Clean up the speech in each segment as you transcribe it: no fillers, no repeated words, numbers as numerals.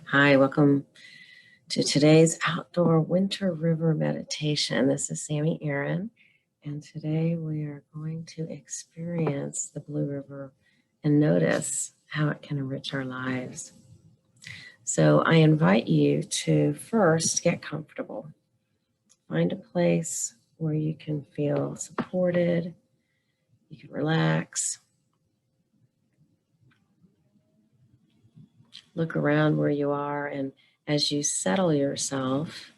Hi, welcome to today's outdoor winter river meditation. This is Sami Aaron, and today we are going to experience the Blue River and notice how it can enrich our lives. So I invite you to first get comfortable. Find a place where you can feel supported, you can relax. Look around where you are, and as you settle yourself,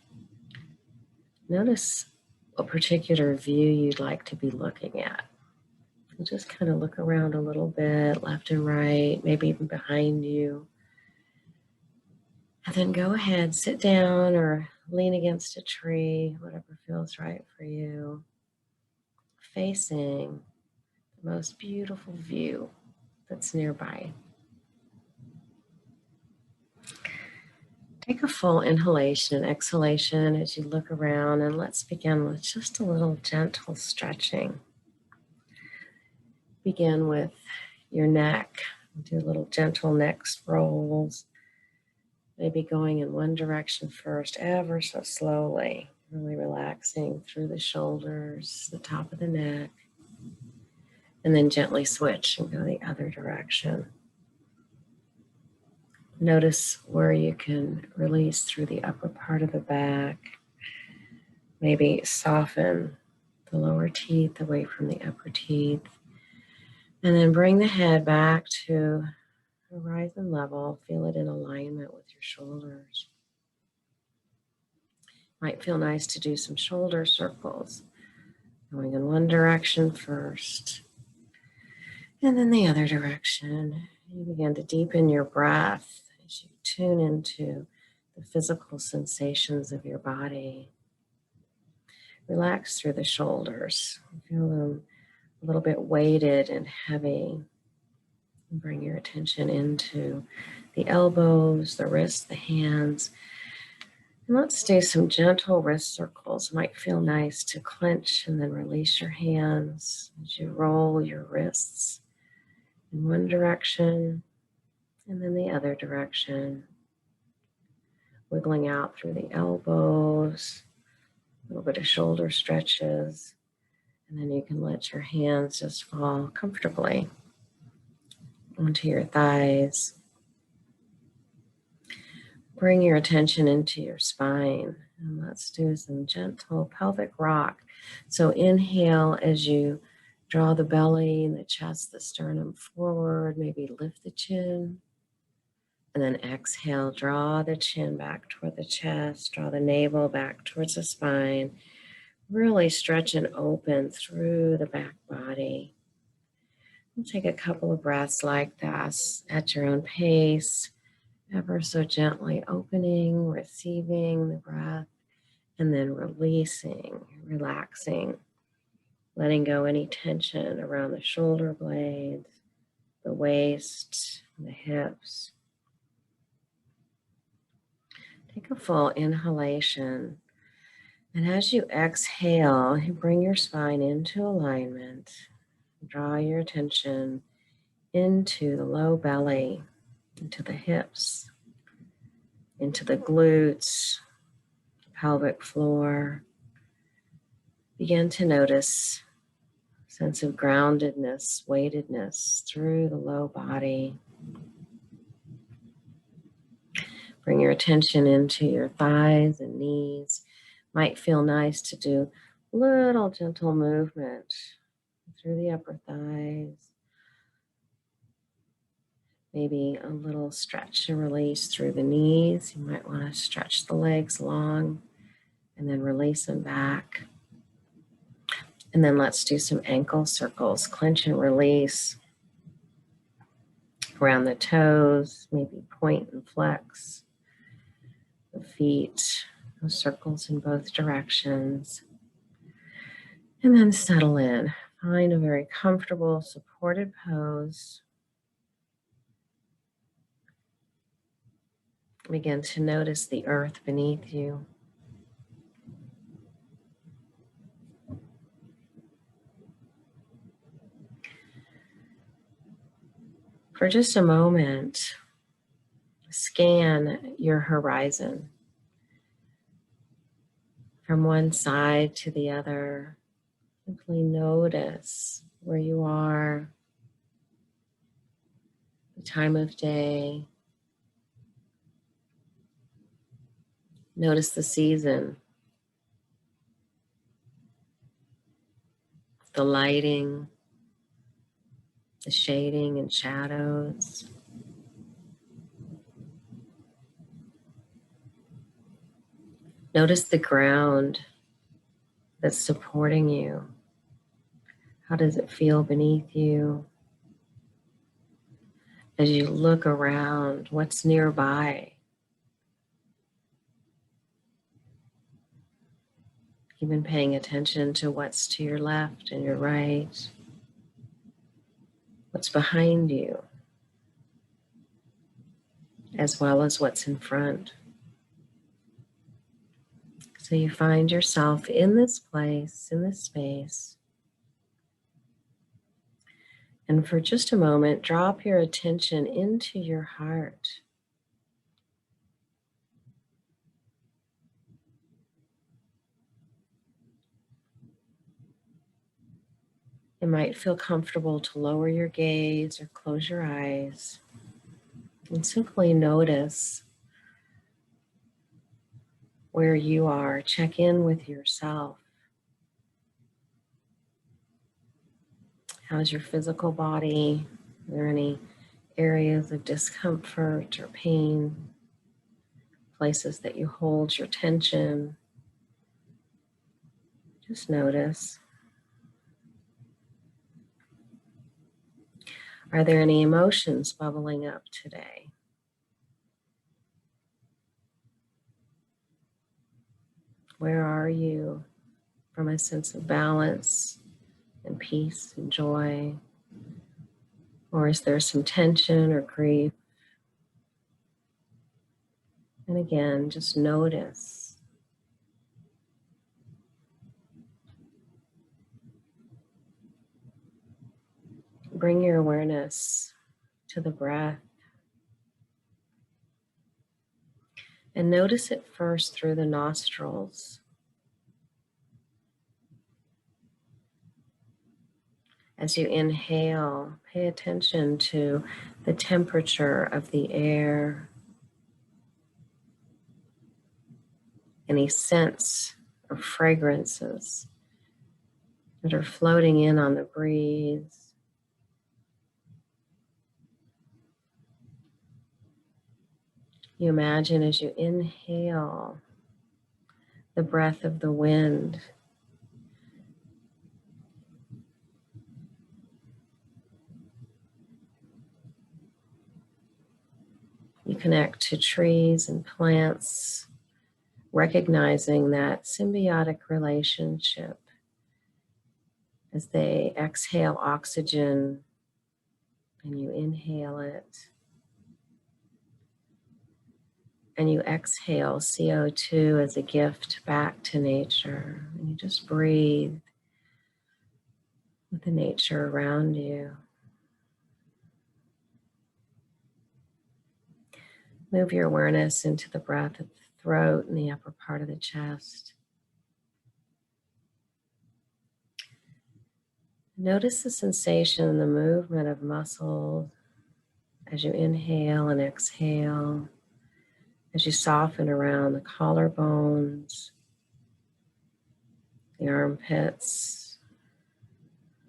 notice a particular view you'd like to be looking at. And just kind of look around a little bit, left and right, maybe even behind you. And then go ahead, sit down or lean against a tree, whatever feels right for you, facing the most beautiful view that's nearby. Take a full inhalation and exhalation as you look around, and let's begin with just a little gentle stretching. Begin with your neck. Do little gentle neck rolls, maybe going in one direction first, ever so slowly, really relaxing through the shoulders, the top of the neck, and then gently switch and go the other direction. Notice where you can release through the upper part of the back, maybe soften the lower teeth away from the upper teeth, and then bring the head back to horizon level. Feel it in alignment with your shoulders. Might feel nice to do some shoulder circles, going in one direction first, and then the other direction. You begin to deepen your breath as you tune into the physical sensations of your body. Relax through the shoulders. Feel them a little bit weighted and heavy. Bring your attention into the elbows, the wrists, the hands. And let's do some gentle wrist circles. It might feel nice to clench and then release your hands as you roll your wrists in one direction and then the other direction. Wiggling out through the elbows, a little bit of shoulder stretches, and then you can let your hands just fall comfortably onto your thighs. Bring your attention into your spine, and let's do some gentle pelvic rock. So inhale as you draw the belly and the chest, the sternum forward, maybe lift the chin. And then exhale, draw the chin back toward the chest, draw the navel back towards the spine. Really stretch and open through the back body. And take a couple of breaths like this at your own pace. Ever so gently opening, receiving the breath, and then releasing, relaxing, letting go any tension around the shoulder blades, the waist, the hips. Take a full inhalation, and as you exhale, you bring your spine into alignment. Draw your attention into the low belly, into the hips, into the glutes, the pelvic floor. Begin to notice a sense of groundedness, weightedness through the low body. Bring your attention into your thighs and knees. Might feel nice to do little gentle movement through the upper thighs. Maybe a little stretch and release through the knees. You might want to stretch the legs long and then release them back. And then let's do some ankle circles, clench and release around the toes, maybe point and flex the feet, those circles in both directions. And then settle in. Find a very comfortable, supported pose. Begin to notice the earth beneath you. For just a moment, Scan your horizon from one side to the other. Simply notice where you are, the time of day. Notice the season, the lighting, the shading and shadows. Notice the ground that's supporting you. How does it feel beneath you? As you look around, what's nearby? Even paying attention to what's to your left and your right, what's behind you, as well as what's in front. So you find yourself in this place, in this space. And for just a moment, drop your attention into your heart. It might feel comfortable to lower your gaze or close your eyes and simply notice where you are. Check in with yourself. How's your physical body? Are there any areas of discomfort or pain? Places that you hold your tension? Just notice. Are there any emotions bubbling up today? Where are you from a sense of balance and peace and joy? Or is there some tension or grief? And again, just notice. Bring your awareness to the breath. And notice it first through the nostrils. As you inhale, pay attention to the temperature of the air, any scents or fragrances that are floating in on the breeze. You imagine as you inhale the breath of the wind. You connect to trees and plants, recognizing that symbiotic relationship as they exhale oxygen and you inhale it. And you exhale CO2 as a gift back to nature. And you just breathe with the nature around you. Move your awareness into the breath of the throat and the upper part of the chest. Notice the sensation and the movement of muscles as you inhale and exhale, as you soften around the collarbones, the armpits.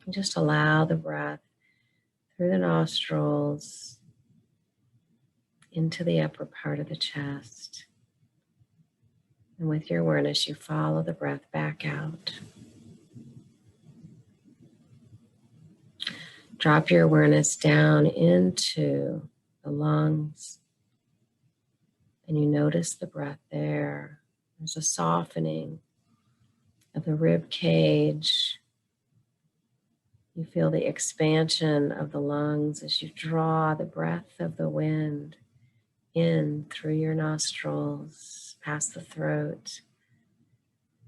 And just allow the breath through the nostrils into the upper part of the chest. And with your awareness, you follow the breath back out. Drop your awareness down into the lungs, and you notice the breath there. There's a softening of the rib cage. You feel the expansion of the lungs as you draw the breath of the wind in through your nostrils, past the throat,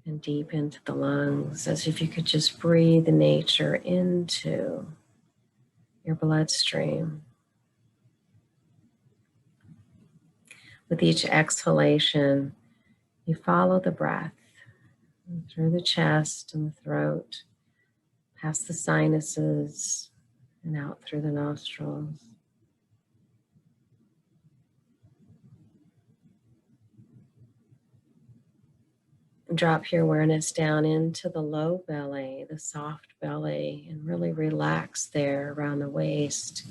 and deep into the lungs, as if you could just breathe nature into your bloodstream. With each exhalation, you follow the breath through the chest and the throat, past the sinuses, and out through the nostrils. Drop your awareness down into the low belly, the soft belly, and really relax there around the waist,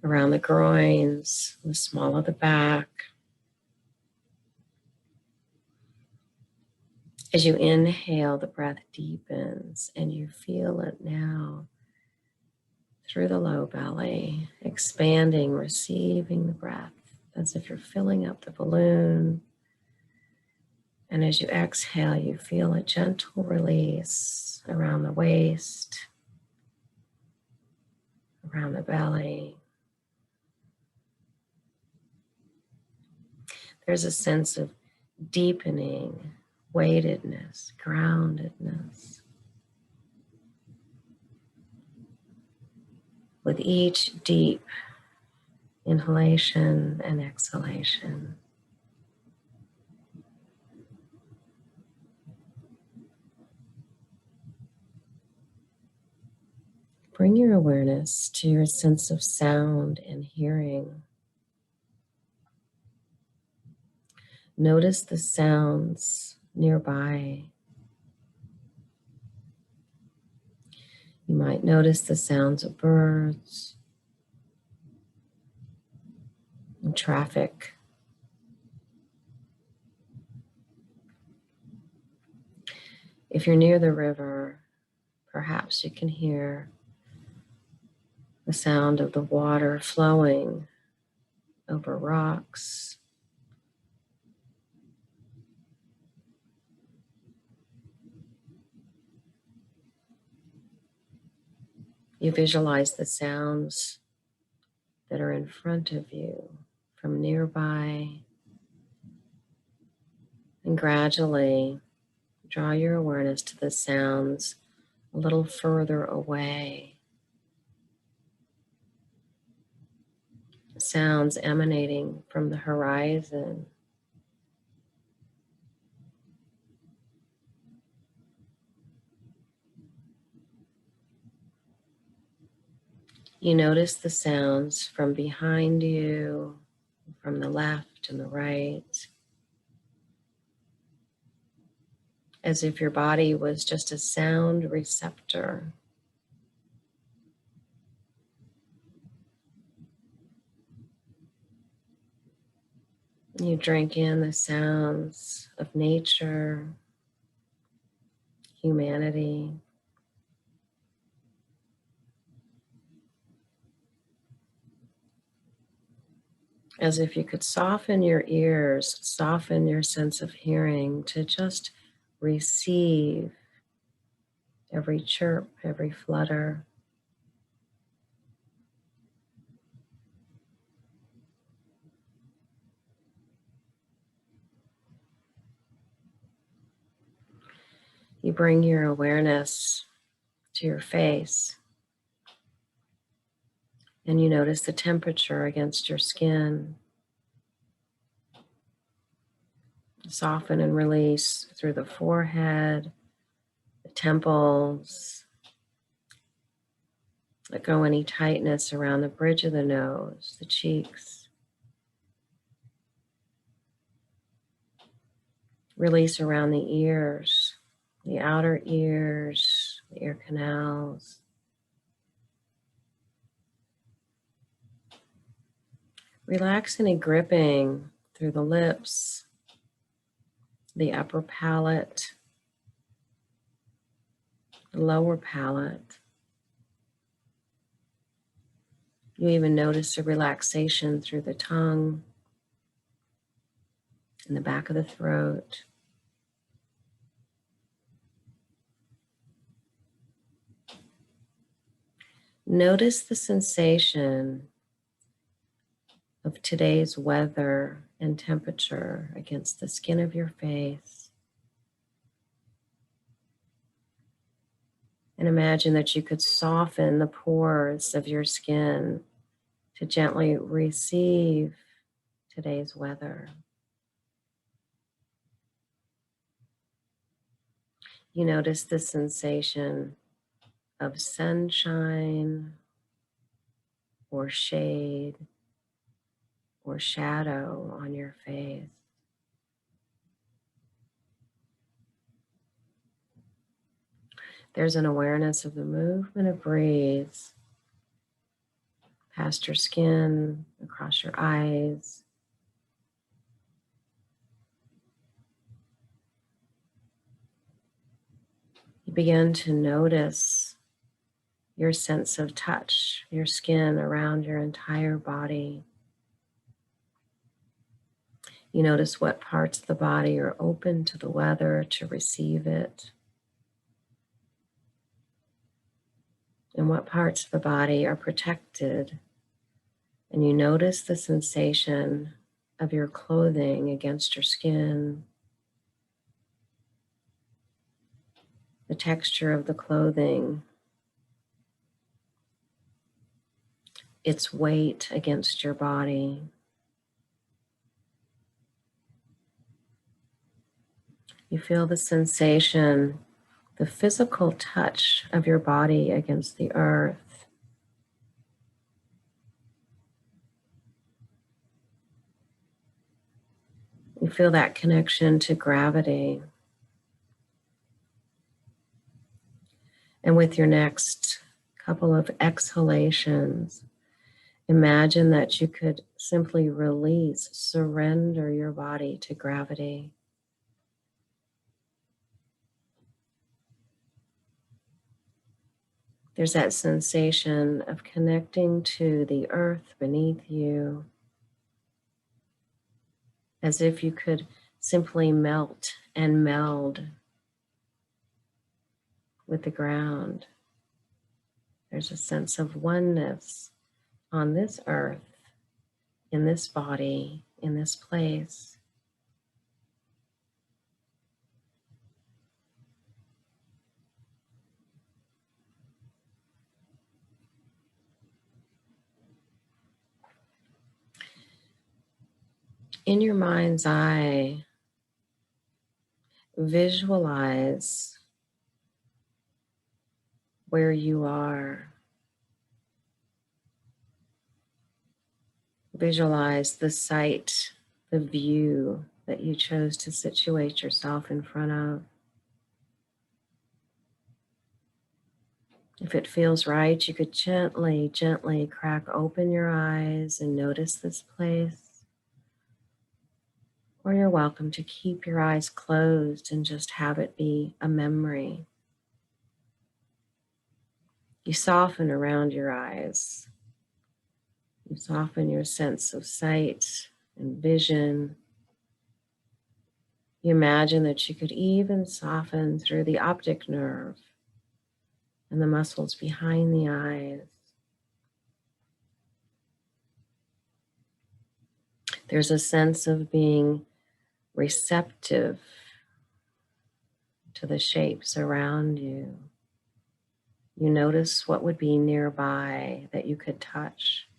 around the groins, the small of the back. As you inhale, the breath deepens and you feel it now through the low belly, expanding, receiving the breath as if you're filling up the balloon. And as you exhale, you feel a gentle release around the waist, around the belly. There's a sense of deepening, weightedness, groundedness. With each deep inhalation and exhalation. Bring your awareness to your sense of sound and hearing. Notice the sounds nearby. You might notice the sounds of birds and traffic. If you're near the river, perhaps you can hear the sound of the water flowing over rocks. You visualize the sounds that are in front of you from nearby, and gradually draw your awareness to the sounds a little further away. Sounds emanating from the horizon. You notice the sounds from behind you, from the left and the right, as if your body was just a sound receptor. You drink in the sounds of nature, humanity. As if you could soften your ears, soften your sense of hearing to just receive every chirp, every flutter. You bring your awareness to your face, and you notice the temperature against your skin. Soften and release through the forehead, the temples. Let go any tightness around the bridge of the nose, the cheeks. Release around the ears, the outer ears, the ear canals. Relax any gripping through the lips, the upper palate, the lower palate. You even notice a relaxation through the tongue and the back of the throat. Notice the sensation of today's weather and temperature against the skin of your face. And imagine that you could soften the pores of your skin to gently receive today's weather. You notice the sensation of sunshine or shade or shadow on your face. There's an awareness of the movement of breeze past your skin, across your eyes. You begin to notice your sense of touch, your skin around your entire body. You notice what parts of the body are open to the weather to receive it, and what parts of the body are protected. And you notice the sensation of your clothing against your skin, the texture of the clothing, its weight against your body. You feel the sensation, the physical touch of your body against the earth. You feel that connection to gravity. And with your next couple of exhalations, imagine that you could simply release, surrender your body to gravity. There's that sensation of connecting to the earth beneath you, as if you could simply melt and meld with the ground. There's a sense of oneness on this earth, in this body, in this place. In your mind's eye, visualize where you are. Visualize the sight, the view that you chose to situate yourself in front of. If it feels right, you could gently, gently crack open your eyes and notice this place. Or you're welcome to keep your eyes closed and just have it be a memory. You soften around your eyes. You soften your sense of sight and vision. You imagine that you could even soften through the optic nerve and the muscles behind the eyes. There's a sense of being receptive to the shapes around you. You notice what would be nearby that you could touch.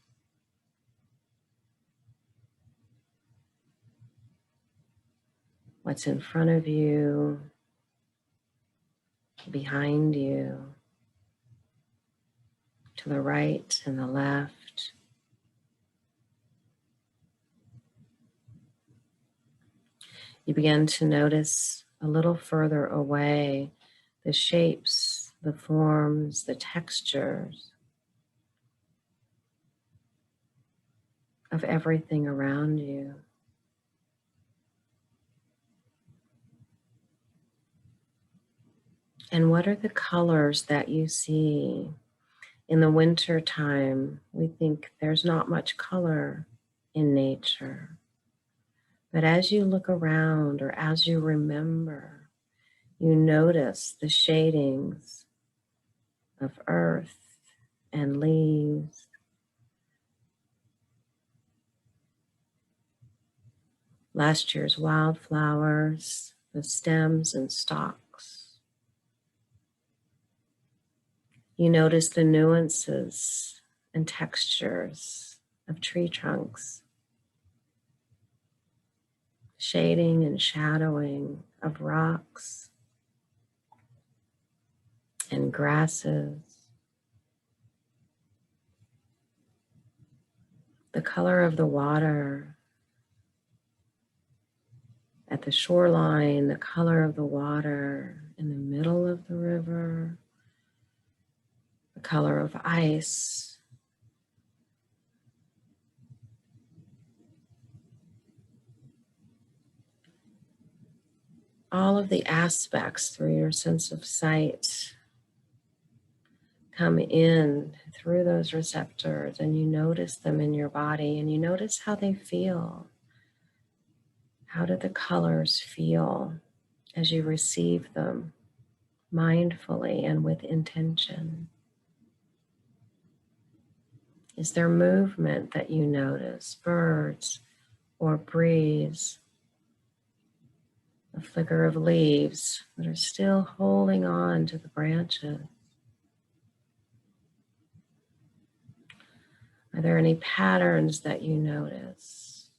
What's in front of you, behind you, to the right and the left. You begin to notice a little further away the shapes, the forms, the textures of everything around you. And what are the colors that you see? In the winter time, we think there's not much color in nature. But as you look around or as you remember, you notice the shadings of earth and leaves, last year's wildflowers, the stems and stalks. You notice the nuances and textures of tree trunks. shading and shadowing of rocks and grasses, the color of the water at the shoreline, the color of the water in the middle of the river, the color of ice, all of the aspects through your sense of sight come in through those receptors, and you notice them in your body, and you notice how they feel. How do the colors feel as you receive them mindfully and with intention? Is there movement that you notice, birds or breeze, the flicker of leaves that are still holding on to the branches? Are there any patterns that you notice?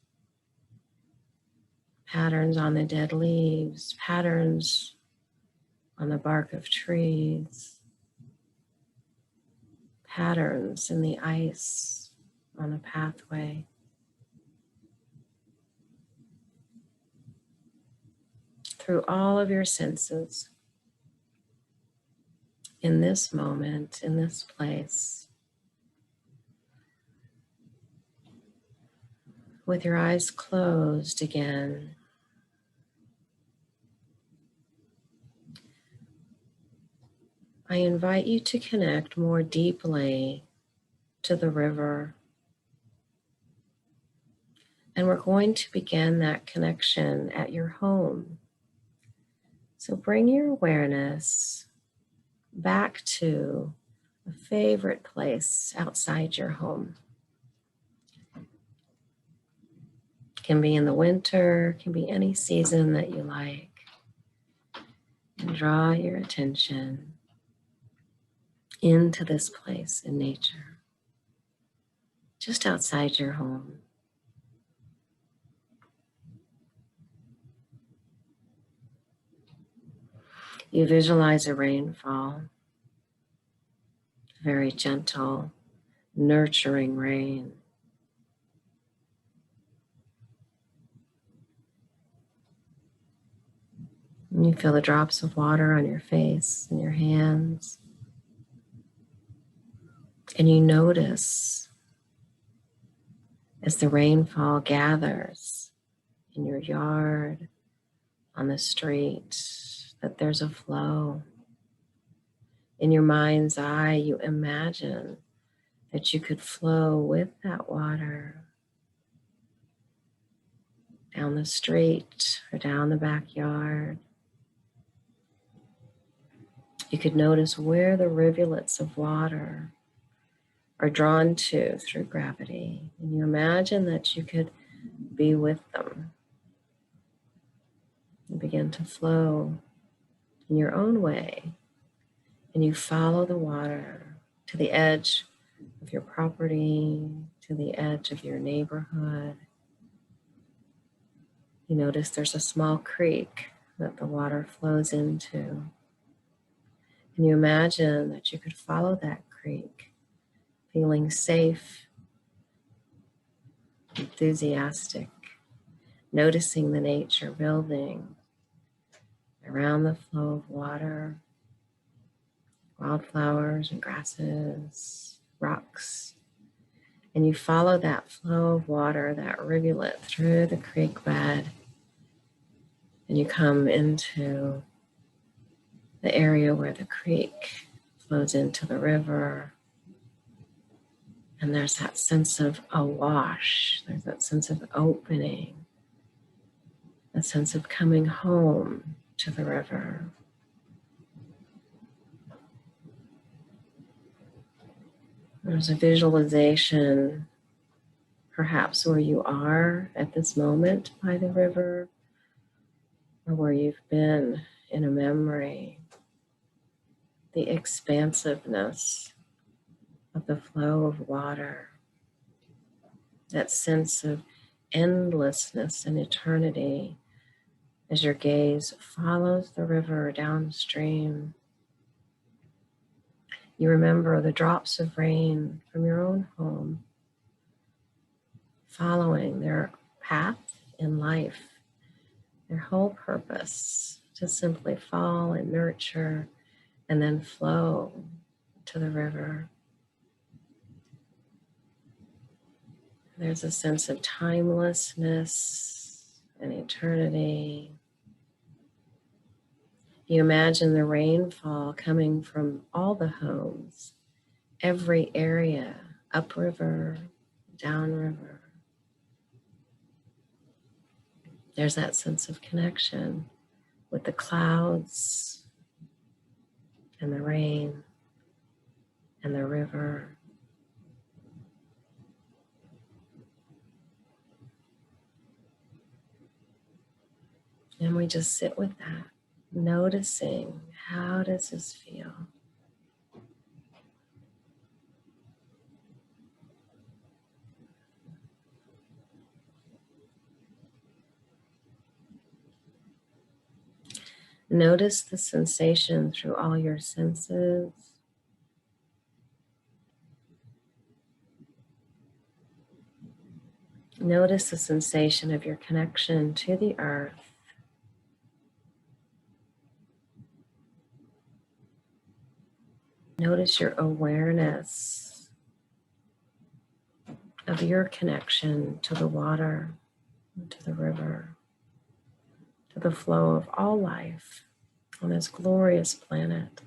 Patterns on the dead leaves, patterns on the bark of trees, patterns in the ice on a pathway. Through all of your senses, in this moment, in this place, with your eyes closed again, I invite you to connect more deeply to the river. And we're going to begin that connection at your home. So bring your awareness back to a favorite place outside your home. Can be in the winter, can be any season that you like. And draw your attention into this place in nature, just outside your home. You visualize a rainfall, very gentle, nurturing rain. And you feel the drops of water on your face and your hands. And you notice as the rainfall gathers in your yard, on the street, that there's a flow. In your mind's eye, you imagine that you could flow with that water down the street or down the backyard. You could notice where the rivulets of water are drawn to through gravity. And you imagine that you could be with them. You begin to flow in your own way. And you follow the water to the edge of your property, to the edge of your neighborhood. You notice there's a small creek that the water flows into. And you imagine that you could follow that creek, feeling safe, enthusiastic, noticing the nature building around the flow of water, wildflowers and grasses, rocks. And you follow that flow of water, that rivulet through the creek bed, and you come into the area where the creek flows into the river. And there's that sense of awash, there's that sense of opening, a sense of coming home to the river. There's a visualization, perhaps where you are at this moment by the river, or where you've been in a memory. The expansiveness of the flow of water, that sense of endlessness and eternity as your gaze follows the river downstream. You remember the drops of rain from your own home, following their path in life, their whole purpose to simply fall and nurture and then flow to the river. There's a sense of timelessness and eternity. You imagine the rainfall coming from all the homes, every area, upriver, downriver. There's that sense of connection with the clouds and the rain and the river. And we just sit with that, noticing, how does this feel? Notice the sensation through all your senses. Notice the sensation of your connection to the earth. Notice your awareness of your connection to the water, to the river, to the flow of all life on this glorious planet.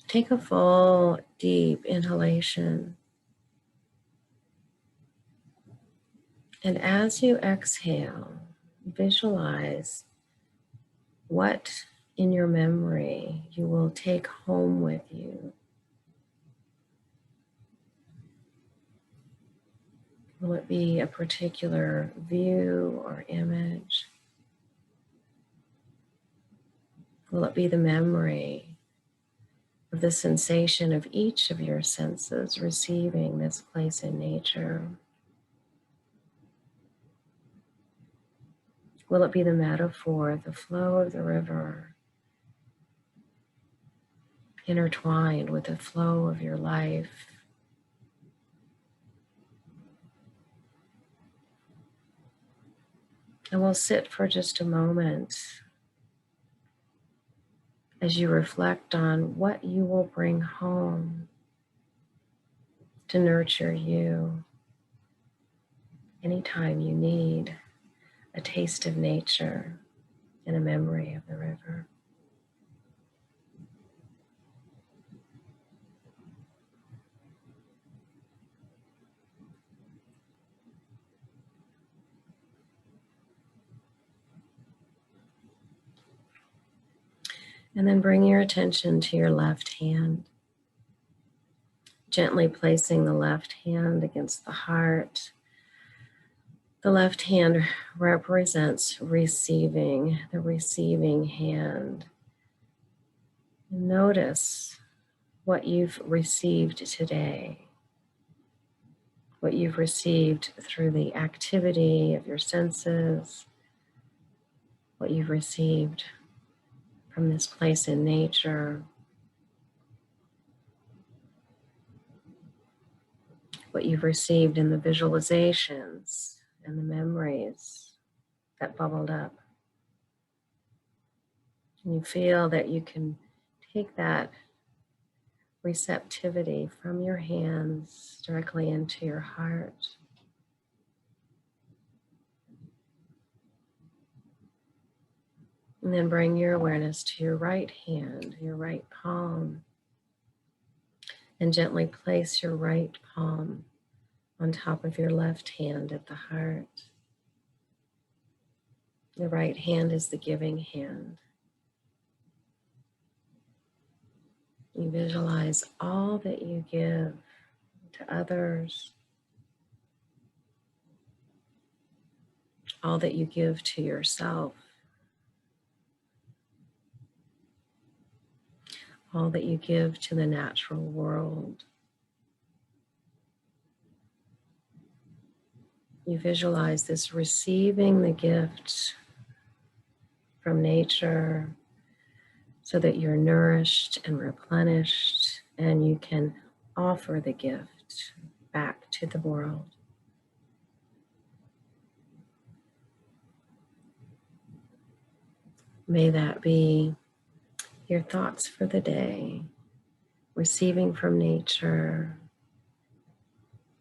Take a full, deep inhalation. And as you exhale, visualize what in your memory you will take home with you. Will it be a particular view or image? Will it be the memory of the sensation of each of your senses receiving this place in nature? Will it be the metaphor, the flow of the river, intertwined with the flow of your life? And we'll sit for just a moment as you reflect on what you will bring home to nurture you anytime you need a taste of nature and a memory of the river. And then bring your attention to your left hand, gently placing the left hand against the heart. The left hand represents receiving, the receiving hand. Notice what you've received today, what you've received through the activity of your senses, what you've received from this place in nature, what you've received in the visualizations and the memories that bubbled up. And you feel that you can take that receptivity from your hands directly into your heart. And then bring your awareness to your right hand, your right palm, and gently place your right palm on top of your left hand at the heart. The right hand is the giving hand. You visualize all that you give to others, all that you give to yourself. all that you give to the natural world. You visualize this receiving the gift from nature so that you're nourished and replenished, and you can offer the gift back to the world. May that be your thoughts for the day, receiving from nature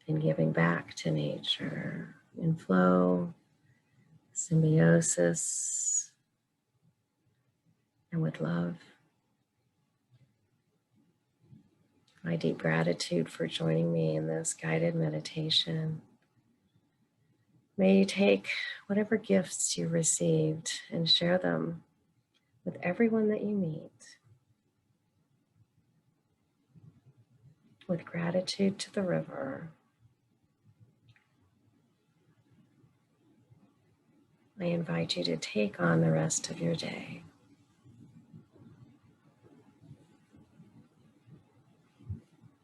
and giving back to nature in flow, symbiosis, and with love. My deep gratitude for joining me in this guided meditation. May you take whatever gifts you received and share them with everyone that you meet. With gratitude to the river, I invite you to take on the rest of your day.